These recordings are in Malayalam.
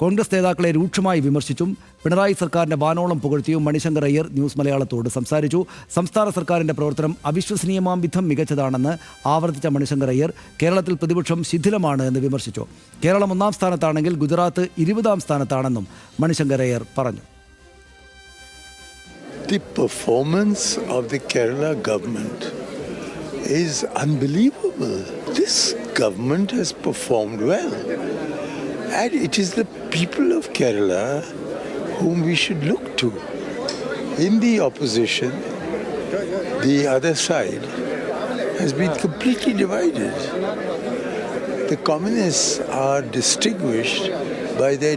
കോൺഗ്രസ് നേതാക്കളെ രൂക്ഷമായി വിമർശിച്ചും പിണറായി സർക്കാരിന്റെ വാനോളം പുകഴ്ത്തിയും മണിശങ്കർ അയ്യർ ന്യൂസ് മലയാളത്തോട് സംസാരിച്ചു. സംസ്ഥാന സർക്കാരിന്റെ പ്രവർത്തനം അവിശ്വസനീയമാം വിധം മികച്ചതാണെന്ന് ആവർത്തിച്ച മണിശങ്കർ അയ്യർ കേരളത്തിൽ പ്രതിപക്ഷം ശിഥിലമാണ് എന്ന് വിമർശിച്ചു. കേരളം 1-ാം സ്ഥാനത്താണെങ്കിൽ ഗുജറാത്ത് 20-ാം സ്ഥാനത്താണെന്നും മണിശങ്കർ അയ്യർ പറഞ്ഞു. The performance of the Kerala government is unbelievable. This government has performed well. And it is the people of Kerala whom we should look to. In the opposition, the other side has been completely divided. The communists are distinguished by their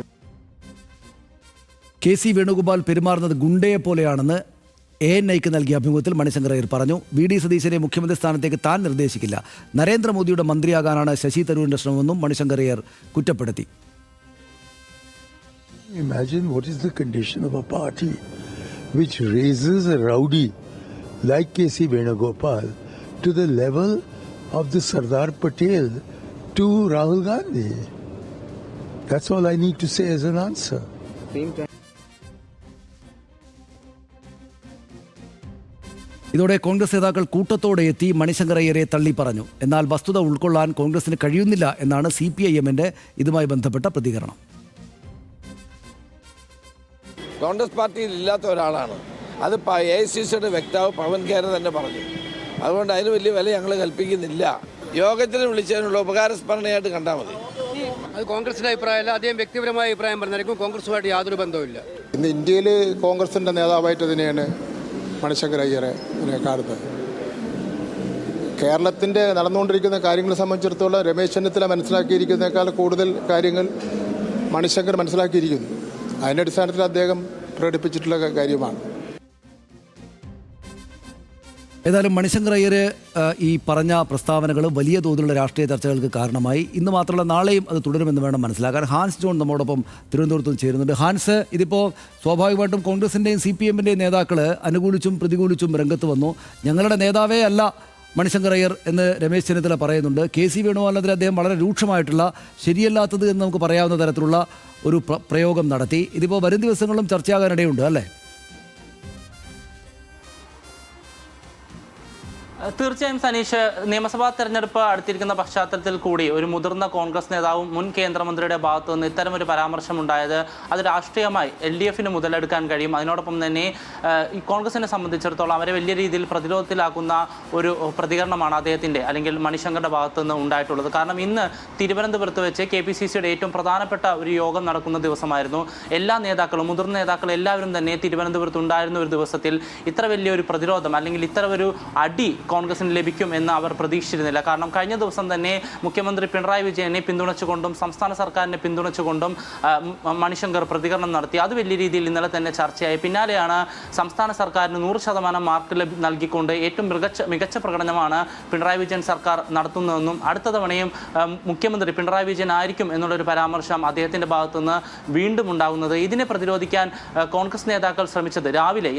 K C. Venugopal പെരുമാറുന്നത് ഗുണ്ടയെ പോലെയാണെന്ന് ANIക്ക് നൽകിയ അഭിമുഖത്തിൽ മണിശങ്കർ അയ്യർ പറഞ്ഞു. വി.ഡി. സതീശനെ മുഖ്യമന്ത്രി സ്ഥാനത്തേക്ക് താൻ നിർദ്ദേശിക്കില്ല. നരേന്ദ്രമോദിയുടെ മന്ത്രിയാകാനാണ് ശശി തരൂരിന്റെ ശ്രമമെന്നും മണിശങ്കർ അയ്യർ കുറ്റപ്പെടുത്തി. Imagine what is the condition of a party which raises a rowdy like K.C. Venugopal to the level of the Sardar Patel to Rahul Gandhi. That's all I need to say as an answer. ഇതോടെ കോൺഗ്രസ് നേതാക്കൾ കൂട്ടത്തോടെ എത്തി മണിശങ്കർ അയ്യരെ തള്ളി പറഞ്ഞു. എന്നാൽ വസ്തുത ഉൾക്കൊള്ളാൻ കോൺഗ്രസിന് കഴിയുന്നില്ല എന്നാണ് CPIMന്റെ ഇതുമായി ബന്ധപ്പെട്ട പ്രതികരണം. കോൺഗ്രസ് പാർട്ടിയിൽ ഇല്ലാത്ത ഒരാളാണ് അത്. AICCയുടെ വക്താവ് പവൻ ഖേര തന്നെ പറഞ്ഞു. അതുകൊണ്ട് അതിന് വലിയ വില ഞങ്ങൾ കൽപ്പിക്കുന്നില്ല. യോഗത്തിന് വിളിച്ചതിനുള്ള ഉപകാരസ്മരണയായിട്ട് കണ്ടാൽ മതി. അത് കോൺഗ്രസിന്റെ അഭിപ്രായമല്ല, അദ്ദേഹം വ്യക്തിപരമായ അഭിപ്രായം പറഞ്ഞായിരിക്കും. കോൺഗ്രസുമായിട്ട് യാതൊരു ബന്ധവുമില്ല. ഇന്ന് ഇന്ത്യയിൽ കോൺഗ്രസിന്റെ നേതാവായിട്ട് തന്നെയാണ് മണിശങ്കർ അയ്യരെ കാണുന്നത്. കേരളത്തിൻ്റെ നടന്നുകൊണ്ടിരിക്കുന്ന കാര്യങ്ങളെ സംബന്ധിച്ചിടത്തോളം രമേശ് ചെന്നിത്തല മനസ്സിലാക്കിയിരിക്കുന്നതിനേക്കാൾ കൂടുതൽ കാര്യങ്ങൾ മണിശങ്കർ മനസ്സിലാക്കിയിരിക്കുന്നു. അതിൻ്റെ അടിസ്ഥാനത്തിൽ അദ്ദേഹം പ്രകടിപ്പിച്ചിട്ടുള്ള കാര്യമാണ്. ഏതായാലും മണിശങ്കർ അയ്യർ ഈ പറഞ്ഞ പ്രസ്താവനകൾ വലിയ തോതിലുള്ള രാഷ്ട്രീയ ചർച്ചകൾക്ക് കാരണമായി. ഇന്ന് മാത്രമല്ല നാളെയും അത് തുടരുമെന്ന് വേണം മനസ്സിലാക്കാൻ. ഹാൻസ് ജോൺ നമ്മോടൊപ്പം തിരുവനന്തപുരത്തും ചേരുന്നുണ്ട്. ഹാൻസ്, ഇതിപ്പോൾ സ്വാഭാവികമായിട്ടും കോൺഗ്രസിൻ്റെയും CPMന്റെയും നേതാക്കൾ അനുകൂലിച്ചും പ്രതികൂലിച്ചും രംഗത്ത് വന്നു. ഞങ്ങളുടെ നേതാവേ അല്ല മണിശങ്കർ അയ്യർ എന്ന് രമേശ് ചെന്നിത്തല പറയുന്നുണ്ട്. K.C. വേണുഗോപാലിനെതിരെ അദ്ദേഹം വളരെ രൂക്ഷമായിട്ടുള്ള, ശരിയല്ലാത്തത് എന്ന് നമുക്ക് പറയാവുന്ന തരത്തിലുള്ള ഒരു പ്രയോഗം നടത്തി. ഇതിപ്പോൾ വരും ദിവസങ്ങളിലും ചർച്ചയാകാനിടയുണ്ട് അല്ലേ? തീർച്ചയായും സനീഷ്, നിയമസഭാ തെരഞ്ഞെടുപ്പ് അടുത്തിരിക്കുന്ന പശ്ചാത്തലത്തിൽ കൂടി ഒരു മുതിർന്ന കോൺഗ്രസ് നേതാവും മുൻ കേന്ദ്രമന്ത്രിയുടെ ഭാഗത്തു നിന്ന് ഇത്തരമൊരു പരാമർശം ഉണ്ടായത് അത് രാഷ്ട്രീയമായി LDFന് മുതലെടുക്കാൻ കഴിയും. അതിനോടൊപ്പം തന്നെ ഈ കോൺഗ്രസിനെ സംബന്ധിച്ചിടത്തോളം അവരെ വലിയ രീതിയിൽ പ്രതിരോധത്തിലാക്കുന്ന ഒരു പ്രതികരണമാണ് അദ്ദേഹത്തിൻ്റെ അല്ലെങ്കിൽ മണിശങ്കറുടെ ഭാഗത്തു നിന്ന് ഉണ്ടായിട്ടുള്ളത്. കാരണം ഇന്ന് തിരുവനന്തപുരത്ത് വെച്ച് KPCCയുടെ ഏറ്റവും പ്രധാനപ്പെട്ട ഒരു യോഗം നടക്കുന്ന ദിവസമായിരുന്നു. എല്ലാ നേതാക്കളും, മുതിർന്ന നേതാക്കൾ എല്ലാവരും തന്നെ തിരുവനന്തപുരത്ത് ഉണ്ടായിരുന്ന ഒരു ദിവസത്തിൽ ഇത്ര വലിയൊരു പ്രതിരോധം അല്ലെങ്കിൽ ഇത്ര ഒരു അടി കോൺഗ്രസിന് ലഭിക്കും എന്ന് അവർ പ്രതീക്ഷിച്ചിരുന്നില്ല. കാരണം കഴിഞ്ഞ ദിവസം തന്നെ മുഖ്യമന്ത്രി പിണറായി വിജയനെ പിന്തുണച്ചുകൊണ്ടും സംസ്ഥാന സർക്കാരിനെ പിന്തുണച്ചുകൊണ്ടും മണിശങ്കർ പ്രതികരണം നടത്തി. അത് വലിയ രീതിയിൽ ഇന്നലെ തന്നെ ചർച്ചയായി. പിന്നാലെയാണ് സംസ്ഥാന സർക്കാരിന് 100% മാർക്ക് നൽകിക്കൊണ്ട് ഏറ്റവും മികച്ച പ്രകടനമാണ് പിണറായി വിജയൻ സർക്കാർ നടത്തുന്നതെന്നും അടുത്ത തവണയും മുഖ്യമന്ത്രി പിണറായി വിജയൻ ആയിരിക്കും എന്നുള്ളൊരു പരാമർശം അദ്ദേഹത്തിൻ്റെ ഭാഗത്തുനിന്ന് വീണ്ടും ഉണ്ടാകുന്നത്. ഇതിനെ പ്രതിരോധിക്കാൻ കോൺഗ്രസ് നേതാക്കൾ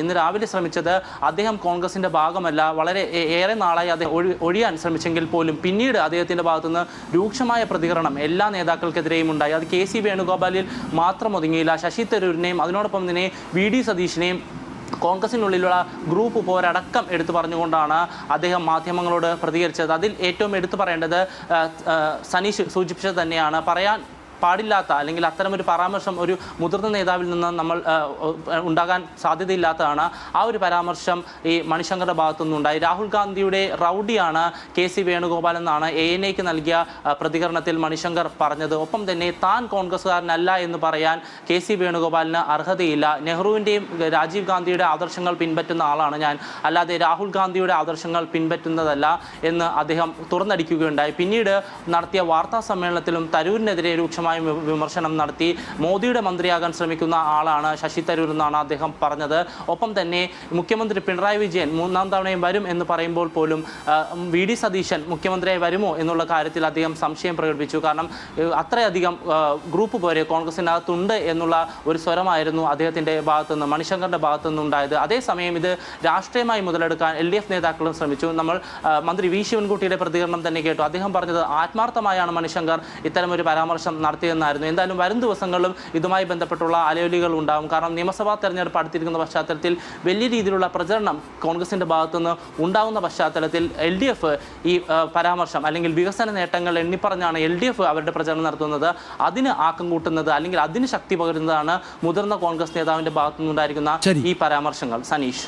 ഇന്ന് രാവിലെ ശ്രമിച്ചത് അദ്ദേഹം കോൺഗ്രസിൻ്റെ ഭാഗമല്ല, വളരെ ഏറെ നാളായി അദ്ദേഹം ഒഴിയാൻ ശ്രമിച്ചെങ്കിൽ പോലും പിന്നീട് അദ്ദേഹത്തിൻ്റെ ഭാഗത്തുനിന്ന് രൂക്ഷമായ പ്രതികരണം എല്ലാ നേതാക്കൾക്കെതിരെയും ഉണ്ടായി. അത് K.C. വേണുഗോപാലിൽ മാത്രം ഒതുങ്ങിയില്ല. ശശി തരൂരിനെയും അതിനോടൊപ്പം തന്നെ V.D. സതീശിനെയും കോൺഗ്രസിനുള്ളിലുള്ള ഗ്രൂപ്പ് പോരടക്കം എടുത്തു പറഞ്ഞുകൊണ്ടാണ് അദ്ദേഹം മാധ്യമങ്ങളോട് പ്രതികരിച്ചത്. അതിൽ ഏറ്റവും എടുത്തു പറയേണ്ടത് സനീഷ് സൂചിപ്പിച്ചത് തന്നെയാണ്. പറയാൻ പാടില്ലാത്ത അല്ലെങ്കിൽ അത്തരമൊരു പരാമർശം ഒരു മുതിർന്ന നേതാവിൽ നിന്ന് നമ്മൾ ഉണ്ടാകാൻ സാധ്യതയില്ലാത്തതാണ്. ആ ഒരു പരാമർശം ഈ മണിശങ്കറുടെ ഭാഗത്തുനിന്നുണ്ടായി. രാഹുൽ ഗാന്ധിയുടെ റൗഡിയാണ് K.C. വേണുഗോപാൽ എന്നാണ് ANIക്ക് നൽകിയ പ്രതികരണത്തിൽ മണിശങ്കർ പറഞ്ഞത്. ഒപ്പം തന്നെ താൻ കോൺഗ്രസ്സുകാരനല്ല എന്ന് പറയാൻ K.C. വേണുഗോപാലിന് അർഹതയില്ല. നെഹ്റുവിൻ്റെയും രാജീവ് ഗാന്ധിയുടെ ആദർശങ്ങൾ പിൻപറ്റുന്ന ആളാണ് ഞാൻ, അല്ലാതെ രാഹുൽ ഗാന്ധിയുടെ ആദർശങ്ങൾ പിൻപറ്റുന്നതല്ല എന്ന് അദ്ദേഹം തുറന്നടിക്കുകയുണ്ടായി. പിന്നീട് നടത്തിയ വാർത്താ സമ്മേളനത്തിലും തരൂരിനെതിരെ രൂക്ഷമായ വിമർശനം നടത്തി. മോദിയുടെ മന്ത്രിയാകാൻ ശ്രമിക്കുന്ന ആളാണ് ശശി തരൂർ എന്നാണ് അദ്ദേഹം പറഞ്ഞത്. ഒപ്പം തന്നെ മുഖ്യമന്ത്രി പിണറായി വിജയൻ 3ാം തവണയും വരും എന്ന് പറയുമ്പോൾ പോലും V.D. സതീശൻ മുഖ്യമന്ത്രിയായി വരുമോ എന്നുള്ള കാര്യത്തിൽ അദ്ദേഹം സംശയം പ്രകടിപ്പിച്ചു. കാരണം അത്രയധികം ഗ്രൂപ്പ് പോരെ കോൺഗ്രസിനകത്തുണ്ട് എന്നുള്ള ഒരു സ്വരമായിരുന്നു അദ്ദേഹത്തിൻ്റെ ഭാഗത്തുനിന്ന്, മണിശങ്കറിൻ്റെ ഭാഗത്തുനിന്ന് ഉണ്ടായത്. അതേസമയം ഇത് രാഷ്ട്രീയമായി മുതലെടുക്കാൻ LDF നേതാക്കളും ശ്രമിച്ചു. നമ്മൾ മന്ത്രി V. ശിവൻകുട്ടിയുടെ പ്രതികരണം തന്നെ കേട്ടു. അദ്ദേഹം പറഞ്ഞത് ആത്മാർത്ഥമായാണ് മണിശങ്കർ ഇത്തരമൊരു പരാമർശം നടത്തിയത് നടത്തിയെന്നായിരുന്നു. എന്തായാലും വരും ദിവസങ്ങളിലും ഇതുമായി ബന്ധപ്പെട്ടുള്ള അലയൊലികൾ ഉണ്ടാകും. കാരണം നിയമസഭാ തെരഞ്ഞെടുപ്പ് അടുത്തിരിക്കുന്ന പശ്ചാത്തലത്തിൽ വലിയ രീതിയിലുള്ള പ്രചരണം കോൺഗ്രസിൻ്റെ ഭാഗത്തുനിന്ന് ഉണ്ടാകുന്ന പശ്ചാത്തലത്തിൽ LDF ഈ പരാമർശം അല്ലെങ്കിൽ വികസന നേട്ടങ്ങൾ എണ്ണിപ്പറഞ്ഞാണ് LDF അവരുടെ പ്രചരണം നടത്തുന്നത്. അതിന് ആക്കം കൂട്ടുന്നത് അല്ലെങ്കിൽ അതിന് ശക്തി പകരുന്നതാണ് മുതിർന്ന കോൺഗ്രസ് നേതാവിൻ്റെ ഭാഗത്തുനിന്നുണ്ടായിരിക്കുന്ന ഈ പരാമർശങ്ങൾ. സനീഷ്.